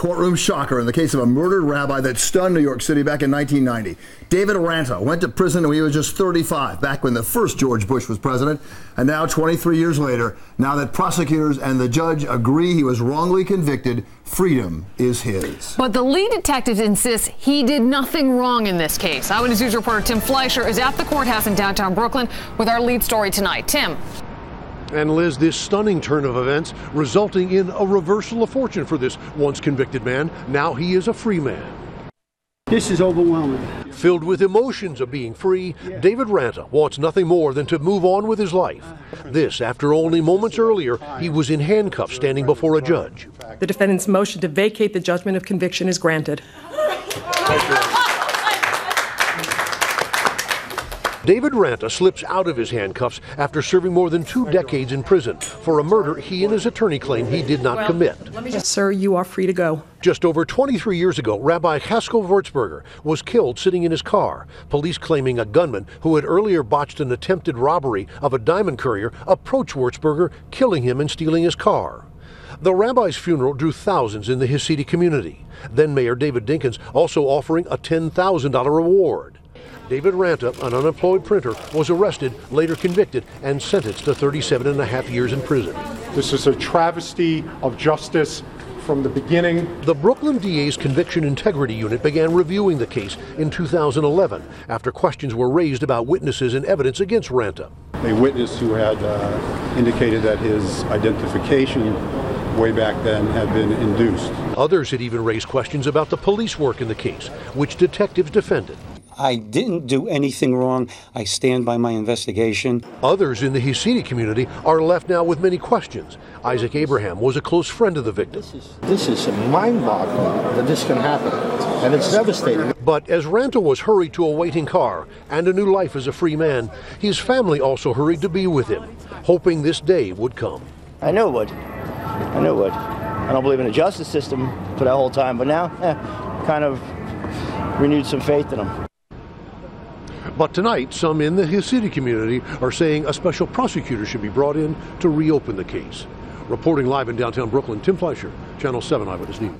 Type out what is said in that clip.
Courtroom shocker in the case of a murdered rabbi that stunned New York City back in 1990. David Ranta went to prison when he was just 35, back when the first George Bush was president. And now, 23 years later, now that prosecutors and the judge agree he was wrongly convicted, freedom is his. But the lead detective insists he did nothing wrong in this case. Eyewitness News reporter Tim Fleischer is at the courthouse in downtown Brooklyn with our lead story tonight. Tim. And Liz, this stunning turn of events resulting in a reversal of fortune for this once convicted man. Now he is a free man. This is overwhelming. Filled with emotions of being free, David Ranta wants nothing more than to move on with his life. This after only moments earlier, he was in handcuffs standing before a judge. The defendant's motion to vacate the judgment of conviction is granted. David Ranta slips out of his handcuffs after serving more than 2 decades in prison for a murder he and his attorney claim he did not commit. Yes, sir, you are free to go. Just over 23 years ago, Rabbi Chaskel Werzberger was killed sitting in his car. Police claiming a gunman who had earlier botched an attempted robbery of a diamond courier approached Werzberger, killing him and stealing his car. The rabbi's funeral drew thousands in the Hasidic community. Then Mayor David Dinkins also offering a $10,000 reward. David Ranta, an unemployed printer, was arrested, later convicted, and sentenced to 37.5 years in prison. This is a travesty of justice from the beginning. The Brooklyn DA's Conviction Integrity Unit began reviewing the case in 2011 after questions were raised about witnesses and evidence against Ranta. A witness who had indicated that his identification way back then had been induced. Others had even raised questions about the police work in the case, which detectives defended. I didn't do anything wrong. I stand by my investigation. Others in the Hasidic community are left now with many questions. Isaac Abraham was a close friend of the victim. This is mind-boggling that this can happen, and it's devastating. But as Ranta was hurried to a waiting car and a new life as a free man, his family also hurried to be with him, hoping this day would come. I knew it would. I knew it would. I don't believe in the justice system for that whole time, but now, kind of renewed some faith in him. But tonight, some in the Hasidic community are saying a special prosecutor should be brought in to reopen the case. Reporting live in downtown Brooklyn, Tim Fleischer, Channel 7 Eyewitness News.